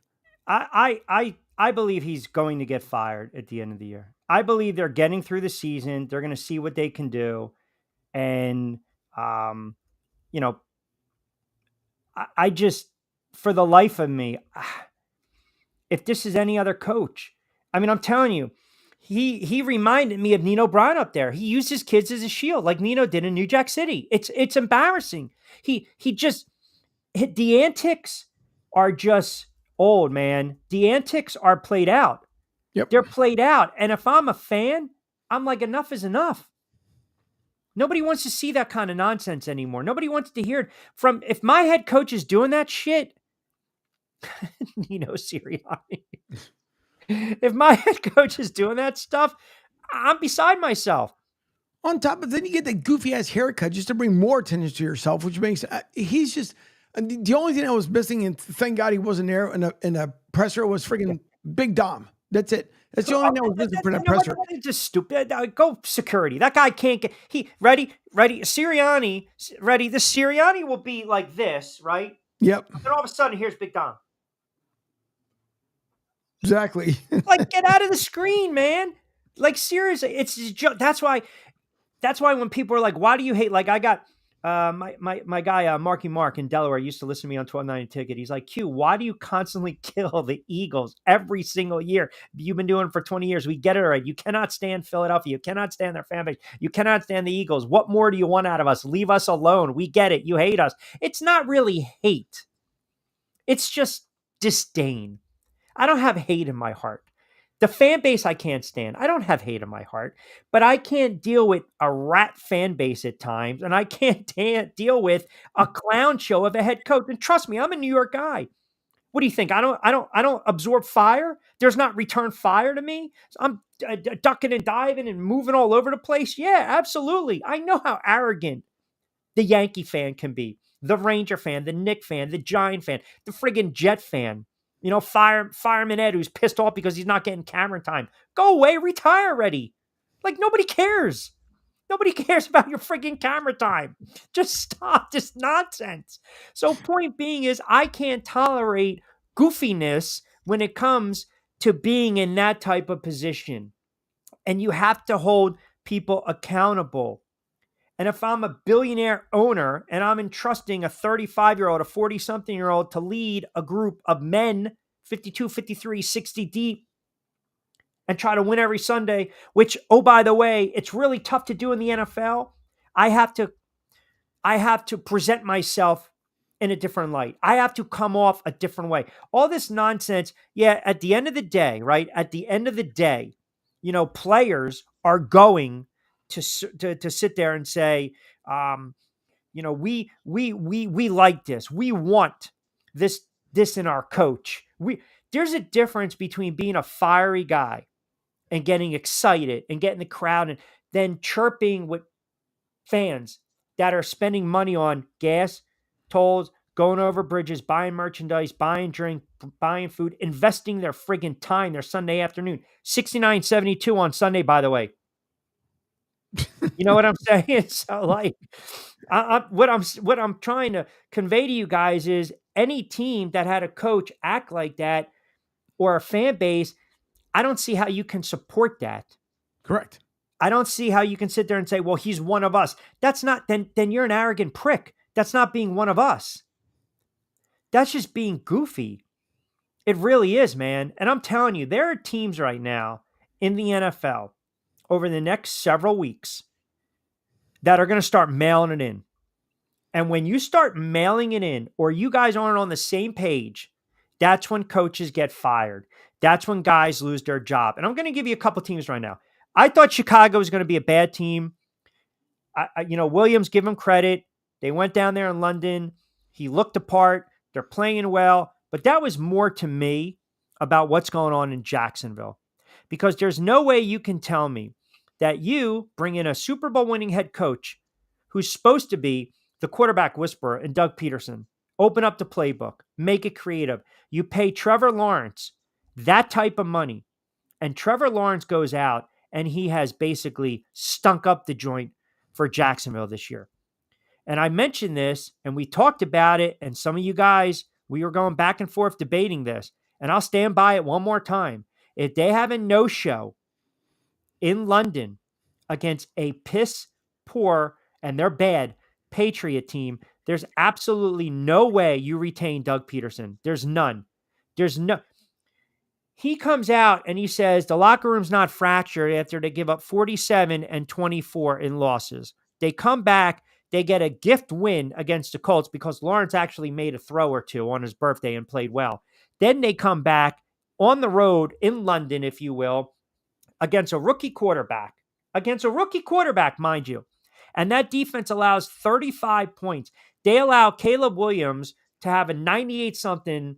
I believe he's going to get fired at the end of the year. I believe they're getting through the season. They're going to see what they can do. And, I just, for the life of me, if this is any other coach, I mean, I'm telling you, he reminded me of Nino Brown up there. He used his kids as a shield like Nino did in New Jack City. It's embarrassing. The antics are just old, man. The antics are played out. Yep. They're played out. And if I'm a fan, I'm like, enough is enough. Nobody wants to see that kind of nonsense anymore. Nobody wants to hear it from, if my head coach is doing that shit, Nino Sirianni. If my head coach is doing that stuff, I'm beside myself. On top of then you get that goofy ass haircut just to bring more attention to yourself, which makes he's just the only thing I was missing, and thank God he wasn't there in a presser, was freaking Big Dom. That's it. That's the only thing I was missing for that presser. It's just stupid. Go security. That guy can't get. Ready. Sirianni, ready. The Sirianni will be like this, right? Yep. Then all of a sudden, here's Big Dom. Exactly. Like, get out of the screen, man. Like, seriously, it's that's why when people are like, why do you hate? Like, I got my guy Marky Mark in Delaware used to listen to me on 1290 Ticket. He's like, Q, why do you constantly kill the Eagles every single year? You've been doing it for 20 years. We get it right. You cannot stand Philadelphia. You cannot stand their fan base. You cannot stand the Eagles. What more do you want out of us? Leave us alone. We get it. You hate us. It's not really hate. It's just disdain. I don't have hate in my heart. The fan base I can't stand. I don't have hate in my heart, but I can't deal with a rat fan base at times, and I can't deal with a clown show of a head coach. And trust me, I'm a New York guy. What do you think? I don't absorb fire. There's not return fire to me. I'm ducking and diving and moving all over the place. Yeah, absolutely. I know how arrogant the Yankee fan can be, the Ranger fan, the Knick fan, the Giant fan, the friggin' Jet fan. Fireman Ed, who's pissed off because he's not getting camera time. Go away, retire already. Like, nobody cares. Nobody cares about your freaking camera time. Just stop this nonsense. So point being is, I can't tolerate goofiness when it comes to being in that type of position. And you have to hold people accountable. And if I'm a billionaire owner and I'm entrusting a 35-year-old, a 40-something-year-old to lead a group of men, 52, 53, 60 deep, and try to win every Sunday, which, oh, by the way, it's really tough to do in the NFL. I have to present myself in a different light. I have to come off a different way. All this nonsense, yeah, at the end of the day, right? At the end of the day, players are going to sit there and say, we like this. We want this in our coach. There's a difference between being a fiery guy and getting excited and getting the crowd and then chirping with fans that are spending money on gas, tolls, going over bridges, buying merchandise, buying drink, buying food, investing their friggin' time, their Sunday afternoon. 69.72 on Sunday, by the way. You know what I'm saying? So like what I'm trying to convey to you guys is any team that had a coach act like that or a fan base, I don't see how you can support that. Correct. I don't see how you can sit there and say, well, he's one of us. That's not, then you're an arrogant prick. That's not being one of us. That's just being goofy. It really is, man. And I'm telling you, there are teams right now in the NFL over the next several weeks that are going to start mailing it in. And when you start mailing it in, or you guys aren't on the same page, that's when coaches get fired. That's when guys lose their job. And I'm going to give you a couple teams right now. I thought Chicago was going to be a bad team. Williams, give him credit. They went down there in London. He looked apart. They're playing well. But that was more to me about what's going on in Jacksonville. Because there's no way you can tell me that you bring in a Super Bowl winning head coach who's supposed to be the quarterback whisperer and Doug Peterson. Open up the playbook. Make it creative. You pay Trevor Lawrence that type of money. And Trevor Lawrence goes out and he has basically stunk up the joint for Jacksonville this year. And I mentioned this and we talked about it. And some of you guys, we were going back and forth debating this. And I'll stand by it one more time. If they have a no-show in London against a piss poor, and they're bad, Patriot team, there's absolutely no way you retain Doug Peterson. There's none. He comes out and he says the locker room's not fractured after they give up 47 and 24 in losses. They come back, they get a gift win against the Colts because Lawrence actually made a throw or two on his birthday and played well. Then they come back on the road in London, if you will, against a rookie quarterback, mind you. And that defense allows 35 points. They allow Caleb Williams to have a 98-something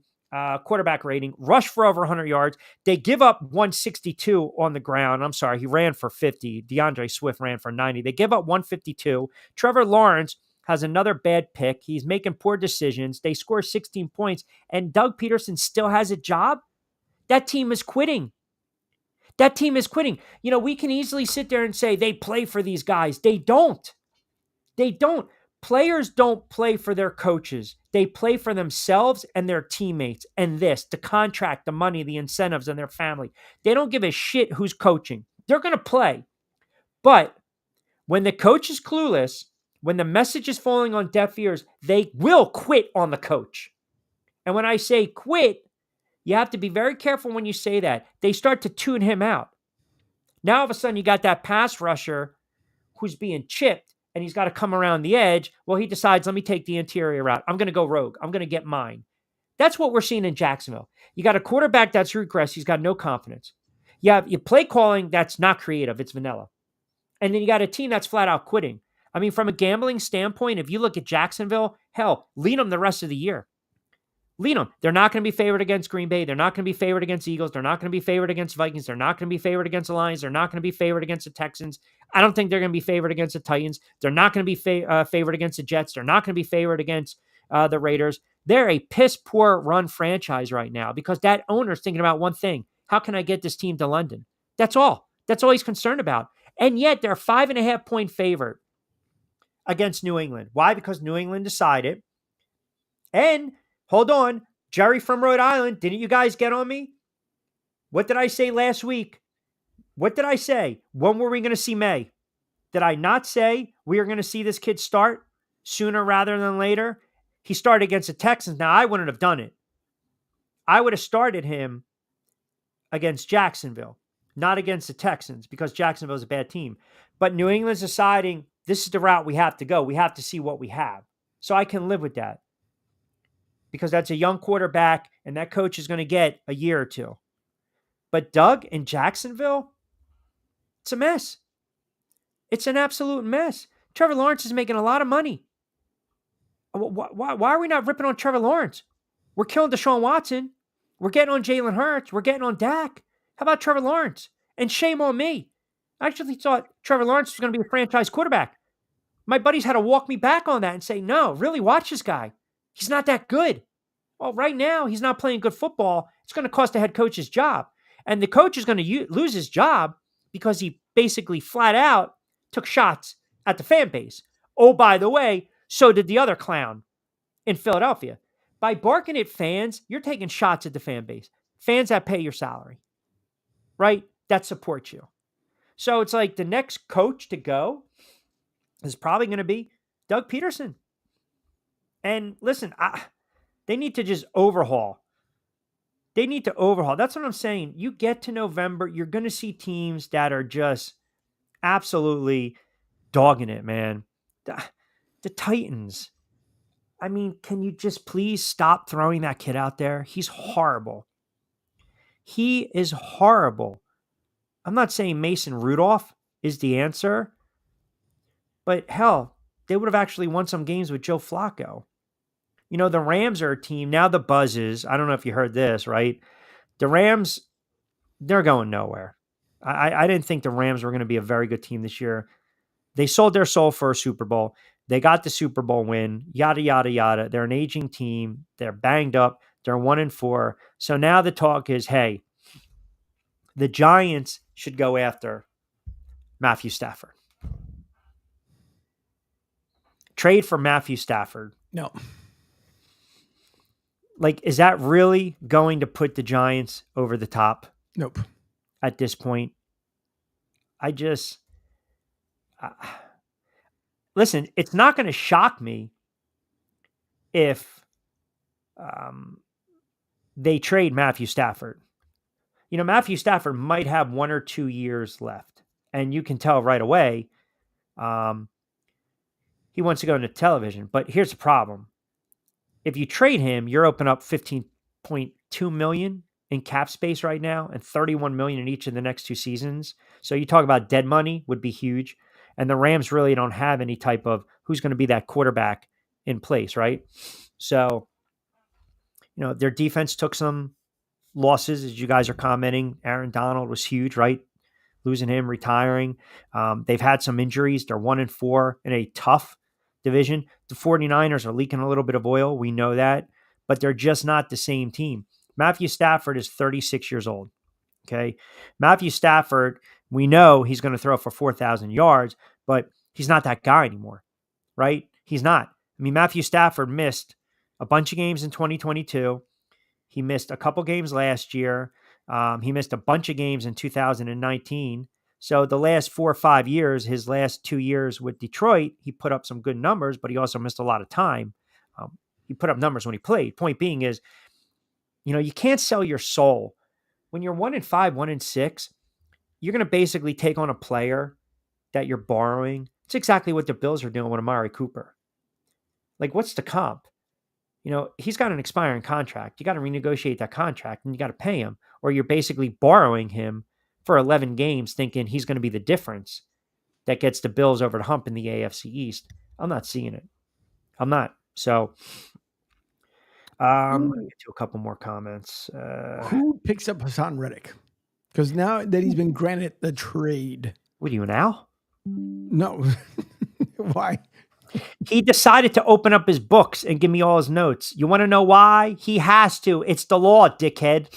quarterback rating, rush for over 100 yards. They give up 162 on the ground. I'm sorry, he ran for 50. DeAndre Swift ran for 90. They give up 152. Trevor Lawrence has another bad pick. He's making poor decisions. They score 16 points, and Doug Peterson still has a job. That team is quitting. We can easily sit there and say they play for these guys. They don't. Players don't play for their coaches. They play for themselves and their teammates and the contract, the money, the incentives, and their family. They don't give a shit who's coaching. They're going to play. But when the coach is clueless, when the message is falling on deaf ears, they will quit on the coach. And when I say quit, you have to be very careful when you say that. They start to tune him out. Now, all of a sudden, you got that pass rusher who's being chipped, and he's got to come around the edge. Well, he decides, let me take the interior route. I'm going to go rogue. I'm going to get mine. That's what we're seeing in Jacksonville. You got a quarterback that's regressed. He's got no confidence. You have your play calling that's not creative. It's vanilla. And then you got a team that's flat out quitting. I mean, from a gambling standpoint, if you look at Jacksonville, hell, lead them the rest of the year. Lead them. They're not going to be favored against Green Bay. They're not going to be favored against Eagles. They're not going to be favored against Vikings. They're not going to be favored against the Lions. They're not going to be favored against the Texans. I don't think they're going to be favored against the Titans. They're not going to be favored against the Jets. They're not going to be favored against the Raiders. They're a piss poor run franchise right now because that owner's thinking about one thing. How can I get this team to London? That's all. That's all he's concerned about. And yet they're a 5.5-point favorite against New England. Why? Because New England decided. And hold on, Jerry from Rhode Island, didn't you guys get on me? What did I say last week? What did I say? When were we going to see May? Did I not say we are going to see this kid start sooner rather than later? He started against the Texans. Now, I wouldn't have done it. I would have started him against Jacksonville, not against the Texans, because Jacksonville is a bad team. But New England's deciding this is the route we have to go. We have to see what we have. So I can live with that, because that's a young quarterback, and that coach is going to get a year or two. But Doug in Jacksonville, it's a mess. It's an absolute mess. Trevor Lawrence is making a lot of money. Why are we not ripping on Trevor Lawrence? We're killing Deshaun Watson. We're getting on Jalen Hurts. We're getting on Dak. How about Trevor Lawrence? And shame on me. I actually thought Trevor Lawrence was going to be a franchise quarterback. My buddies had to walk me back on that and say, no, really watch this guy. He's not that good. Well, right now, he's not playing good football. It's going to cost the head coach his job. And the coach is going to lose his job because he basically flat out took shots at the fan base. Oh, by the way, so did the other clown in Philadelphia. By barking at fans, you're taking shots at the fan base. Fans that pay your salary, right? That support you. So it's like the next coach to go is probably going to be Doug Peterson. And listen, they need to just overhaul. They need to overhaul. That's what I'm saying. You get to November, you're going to see teams that are just absolutely dogging it, man. The Titans. I mean, can you just please stop throwing that kid out there? He's horrible. He is horrible. I'm not saying Mason Rudolph is the answer, but hell, they would have actually won some games with Joe Flacco. You know, the Rams are a team. Now the buzz is, I don't know if you heard this, right? The Rams, they're going nowhere. I didn't think the Rams were going to be a very good team this year. They sold their soul for a Super Bowl. They got the Super Bowl win, yada, yada, yada. They're an aging team. They're banged up. They're 1-4. So now the talk is, hey, the Giants should go after Matthew Stafford. Trade for Matthew Stafford. No. Like, is that really going to put the Giants over the top? Nope. At this point, listen, it's not going to shock me if they trade Matthew Stafford. You know, Matthew Stafford might have 1 or 2 years left, and you can tell right away he wants to go into television. But here's the problem. If you trade him, you're opening up $15.2 million in cap space right now and $31 million in each of the next 2 seasons. So you talk about dead money would be huge. And the Rams really don't have any type of who's going to be that quarterback in place, right? So, you know, their defense took some losses, as you guys are commenting. Aaron Donald was huge, right? Losing him, retiring. They've had some injuries. They're 1-4 in a tough division. The 49ers are leaking a little bit of oil. We know that, but they're just not the same team. Matthew Stafford is 36 years old. Okay. Matthew Stafford, we know he's going to throw for 4,000 yards, but he's not that guy anymore, right? He's not. I mean, Matthew Stafford missed a bunch of games in 2022. He missed a couple games last year. He missed a bunch of games in 2019. So the last 4 or 5 years, his last 2 years with Detroit, he put up some good numbers, but he also missed a lot of time. He put up numbers when he played. Point being is, you know, you can't sell your soul. When you're 1-5, 1-6, you're going to basically take on a player that you're borrowing. It's exactly what the Bills are doing with Amari Cooper. Like, what's the comp? You know, he's got an expiring contract. You got to renegotiate that contract and you got to pay him, or you're basically borrowing him for 11 games thinking he's going to be the difference that gets the Bills over the hump in the AFC East. I'm not seeing it. I'm not. So I'm going to get to a couple more comments. Who picks up Hassan Reddick? Because now that he's been granted the trade. What are you now? No. Why? He decided to open up his books and give me all his notes. You want to know why? He has to. It's the law, dickhead.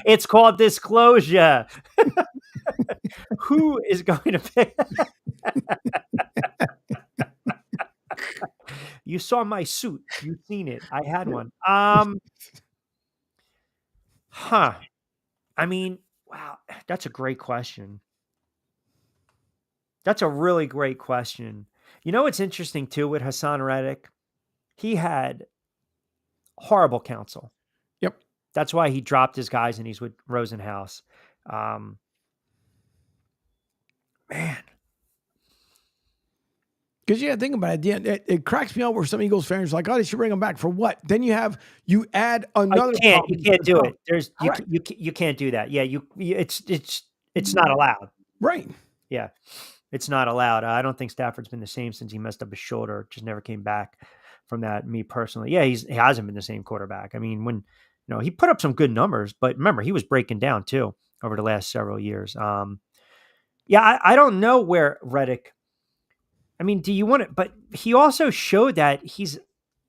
It's called disclosure. Who is going to pick? You saw my suit. You've seen it. I had one. I mean, wow, that's a great question. That's a really great question. You know what's interesting too with Hassan Reddick? He had horrible counsel. Yep. That's why he dropped his guys and he's with Rosenhaus. Man. Because yeah, think about it. At the end, it cracks me out where some Eagles fans are like, "Oh, they should bring him back for what?" Then you add another. You can't do it. You can't do that. Yeah, it's not allowed. Right. Yeah. It's not allowed. I don't think Stafford's been the same since he messed up his shoulder. Just never came back from that. Me personally, yeah, he hasn't been the same quarterback. I mean, when he put up some good numbers, but remember he was breaking down too over the last several years. Yeah, I don't know where Reddick. I mean, do you want it? But he also showed that he's,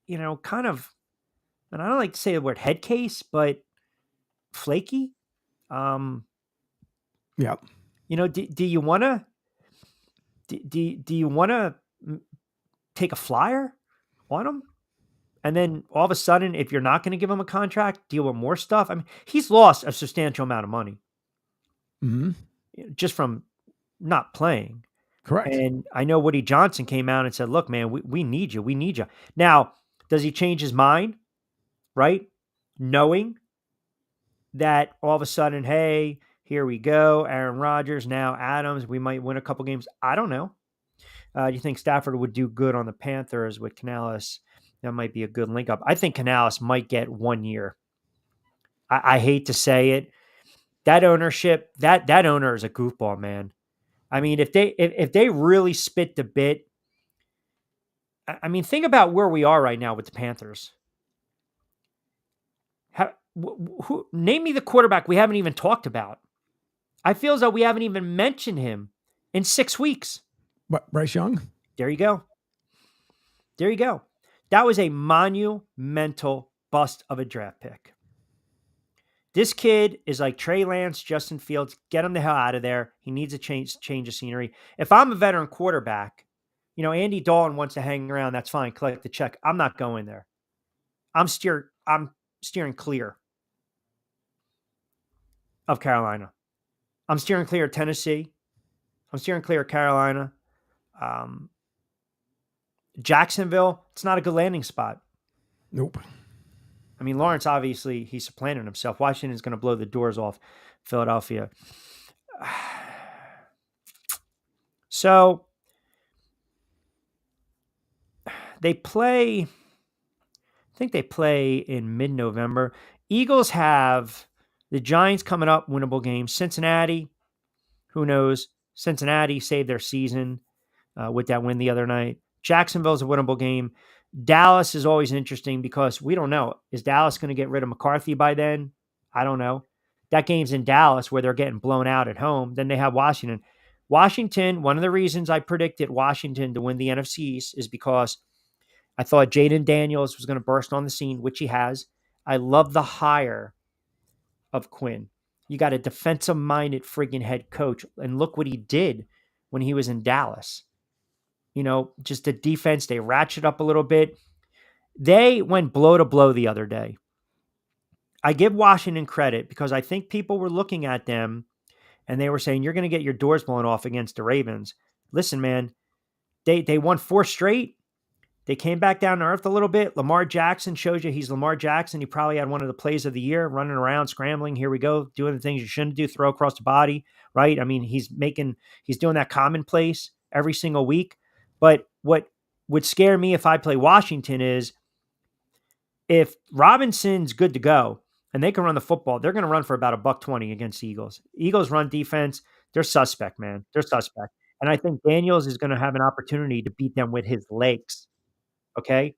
kind of, and I don't like to say the word head case, but flaky. Yeah. Do you want to? Do you want to take a flyer on him? And then all of a sudden, if you're not going to give him a contract, deal with more stuff. I mean, he's lost a substantial amount of money just from not playing. Correct. And I know Woody Johnson came out and said, look, man, we need you. We need you. Now, does he change his mind? Right? Knowing that all of a sudden, hey, here we go. Aaron Rodgers, now Adams. We might win a couple games. I don't know. Do you think Stafford would do good on the Panthers with Canales? That might be a good link up. I think Canales might get 1 year. I hate to say it. That ownership, that owner is a goofball, man. I mean, if they really spit the bit, I mean, think about where we are right now with the Panthers. Name me the quarterback we haven't even talked about. I feel as though we haven't even mentioned him in 6 weeks. What, Bryce Young? There you go. There you go. That was a monumental bust of a draft pick. This kid is like Trey Lance, Justin Fields. Get him the hell out of there. He needs a change of scenery. If I'm a veteran quarterback, Andy Dalton wants to hang around. That's fine. Collect the check. I'm not going there. I'm steering clear of Carolina. I'm steering clear of Tennessee. I'm steering clear of Carolina. Jacksonville, it's not a good landing spot. Nope. I mean, Lawrence, obviously, he's supplanted himself. Washington's going to blow the doors off Philadelphia. So they play, I think they play in mid-November. Eagles have the Giants coming up, winnable games. Cincinnati, who knows? Cincinnati saved their season with that win the other night. Jacksonville's a winnable game. Dallas is always interesting because we don't know. Is Dallas going to get rid of McCarthy by then? I don't know. That game's in Dallas where they're getting blown out at home. Then they have Washington. Washington, one of the reasons I predicted Washington to win the NFC East is because I thought Jaden Daniels was going to burst on the scene, which he has. I love the hire of Quinn. You got a defensive-minded friggin' head coach, and look what he did when he was in Dallas. Just the defense, they ratchet up a little bit. They went blow to blow the other day. I give Washington credit because I think people were looking at them and they were saying, you're going to get your doors blown off against the Ravens. Listen, man, they won 4 straight. They came back down to earth a little bit. Lamar Jackson shows you he's Lamar Jackson. He probably had one of the plays of the year, running around, scrambling. Here we go, doing the things you shouldn't do, throw across the body, right? I mean, he's doing that commonplace every single week. But what would scare me if I play Washington is if Robinson's good to go and they can run the football, they're going to run for about $120 against the Eagles. Eagles run defense. They're suspect, man. They're suspect. And I think Daniels is going to have an opportunity to beat them with his legs. Okay.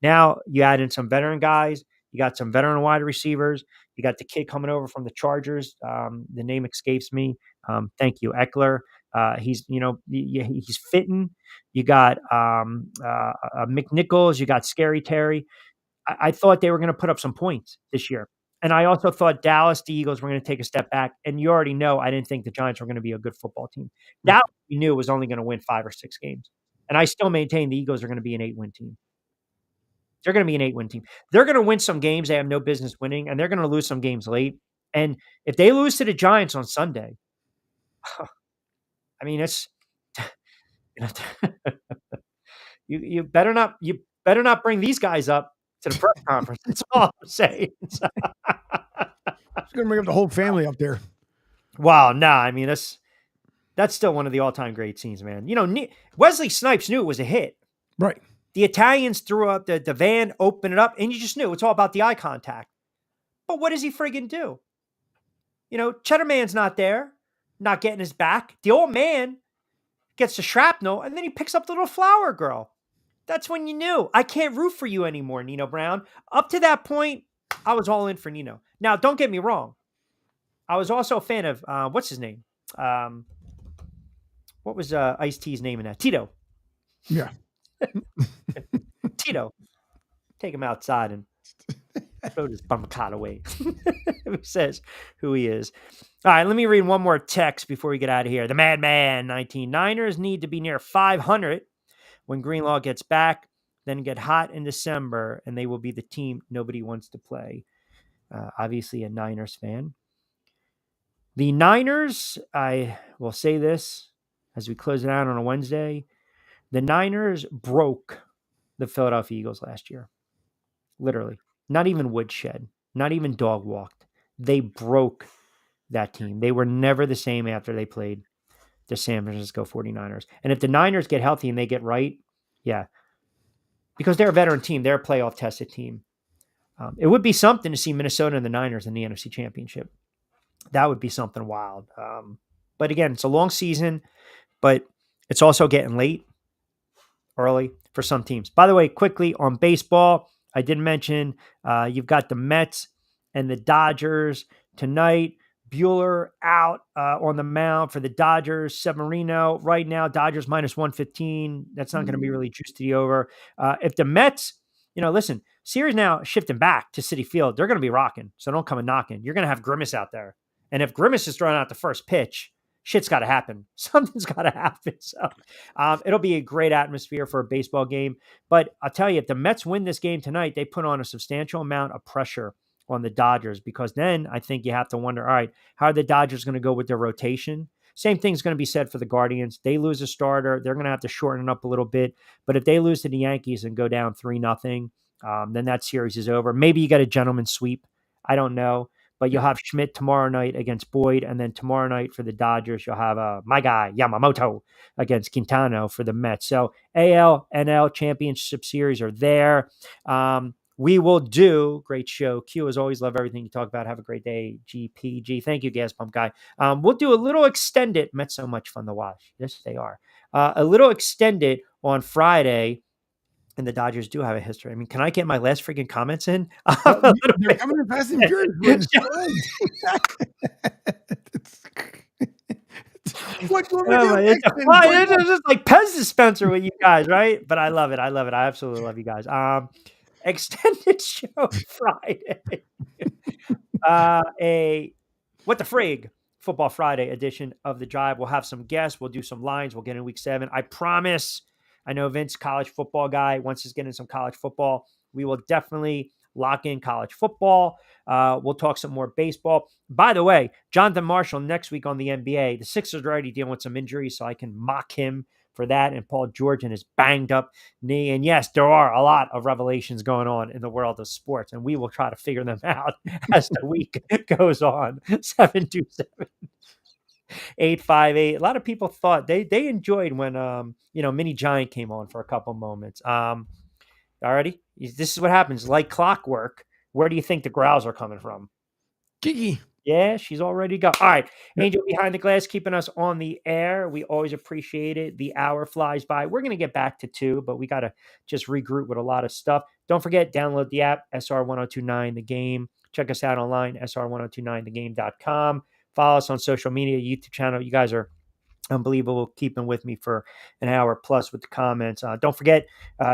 Now you add in some veteran guys. You got some veteran wide receivers. You got the kid coming over from the Chargers. The name escapes me. Thank you, Eckler. He's fitting. You got McNichols. You got Scary Terry. I thought they were going to put up some points this year. And I also thought Dallas, the Eagles, were going to take a step back. And you already know I didn't think the Giants were going to be a good football team. Dallas, we knew, was only going to win 5 or 6 games. And I still maintain the Eagles are going to be an 8-win team. They're going to be an 8-win team. They're going to win some games they have no business winning, and they're going to lose some games late. And if they lose to the Giants on Sunday, I mean, it's you better not bring these guys up to the press conference. That's all I'm saying. It's going to bring up the whole family up there. Wow, nah. I mean, that's still one of the all-time great scenes, man. Wesley Snipes knew it was a hit. Right. The Italians threw up the van, opened it up, and you just knew it's all about the eye contact. But what does he friggin' do? Cheddar Man's not there, not getting his back. The old man gets the shrapnel, and then he picks up the little flower girl. That's when you knew, I can't root for you anymore, Nino Brown. Up to that point, I was all in for Nino. Now, don't get me wrong. I was also a fan of, what's his name? What was Ice-T's name in that? Tito. Yeah. Tito. Take him outside and throw his bum cot away. Who says who he is. All right, let me read one more text before we get out of here. The Madman 19. Niners need to be near 500 when Greenlaw gets back, then get hot in December, and they will be the team nobody wants to play. Obviously a Niners fan. The Niners, I will say this as we close it out on a Wednesday, the Niners broke the Philadelphia Eagles last year. Literally. Not even woodshed. Not even dog walked. They broke that team. They were never the same after they played the San Francisco 49ers. And if the Niners get healthy and they get right, yeah, because they're a veteran team, they're a playoff tested team. It would be something to see Minnesota and the Niners in the NFC Championship. That would be something wild. But again, it's a long season, but it's also getting late, early for some teams. By the way, quickly on baseball, I did mention you've got the Mets and the Dodgers tonight. Bueller out on the mound for the Dodgers. Severino right now, Dodgers minus 115. That's not going to be really juice to the over. If the Mets, listen, series now shifting back to Citi Field, they're going to be rocking. So don't come and knocking. You're going to have Grimace out there. And if Grimace is throwing out the first pitch, shit's got to happen. Something's got to happen. So it'll be a great atmosphere for a baseball game. But I'll tell you, if the Mets win this game tonight, they put on a substantial amount of pressure on the Dodgers, because then I think you have to wonder, all right, how are the Dodgers going to go with their rotation? Same thing's going to be said for the Guardians. They lose a starter. They're going to have to shorten it up a little bit. But if they lose to the Yankees and go down 3-0, then that series is over. Maybe you get a gentleman's sweep. I don't know. But you'll have Schmidt tomorrow night against Boyd. And then tomorrow night for the Dodgers, you'll have my guy, Yamamoto, against Quintana for the Mets. So AL, NL championship series are there. We will do great show. Q, as always, love everything you talk about. Have a great day. GPG. Thank you, Gas Pump Guy. We'll do a little extended. Mets so much fun to watch. Yes, they are. A little extended on Friday. And the Dodgers do have a history. I mean, can I get my last freaking comments in? They're coming in fast and furious. It's just like Pez dispenser with you guys, right? But I love it. I love it. I absolutely love you guys. Extended show Friday. What the frig? Football Friday edition of The Drive. We'll have some guests. We'll do some lines. We'll get in week 7. I promise. I know Vince, college football guy, wants to get in some college football. We will definitely lock in college football. We'll talk some more baseball. By the way, Jonathan Marshall next week on the NBA. The Sixers are already dealing with some injuries, so I can mock him for that. And Paul George and his banged up knee. And yes, there are a lot of revelations going on in the world of sports, and we will try to figure them out as the week goes on. 727. 858. A lot of people thought they enjoyed when Mini Giant came on for a couple moments. Alrighty, this is what happens. Like clockwork. Where do you think the growls are coming from? Kiki. Yeah, she's all ready to go. All right, Angel behind the glass, keeping us on the air. We always appreciate it. The hour flies by. We're gonna get back to 2, but we gotta just regroup with a lot of stuff. Don't forget, download the app SR1029 The Game. Check us out online SR1029thegame.com. Follow us on social media, YouTube channel. You guys are unbelievable, keeping with me for an hour plus with the comments. Don't forget,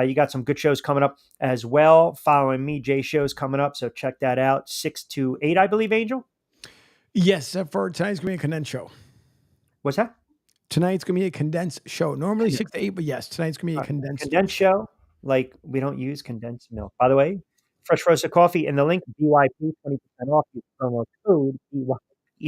you got some good shows coming up as well. Following me, Jay shows coming up, so check that out. 6 to 8, I believe, Angel? Yes, for tonight's going to be a condensed show. What's that? Tonight's going to be a condensed show. Normally 6 to 8, but yes, tonight's going to be a condensed show. Like, we don't use condensed milk. By the way, fresh roasted coffee in the link, BYP, 20% off. Use promo code BYP.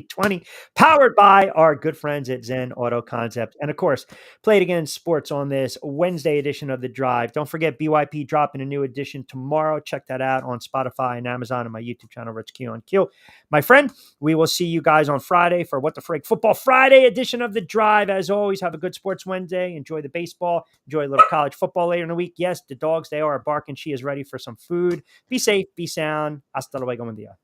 20, powered by our good friends at Zen Auto Concepts. And of course, Play It Again Sports on this Wednesday edition of The Drive. Don't forget BYP dropping a new edition tomorrow. Check that out on Spotify and Amazon and my YouTube channel, Rich Q on Q. My friend, we will see you guys on Friday for What the Frig Football Friday edition of The Drive. As always, have a good sports Wednesday. Enjoy the baseball. Enjoy a little college football later in the week. Yes, the dogs, they are barking. She is ready for some food. Be safe, be sound. Hasta luego, buen día.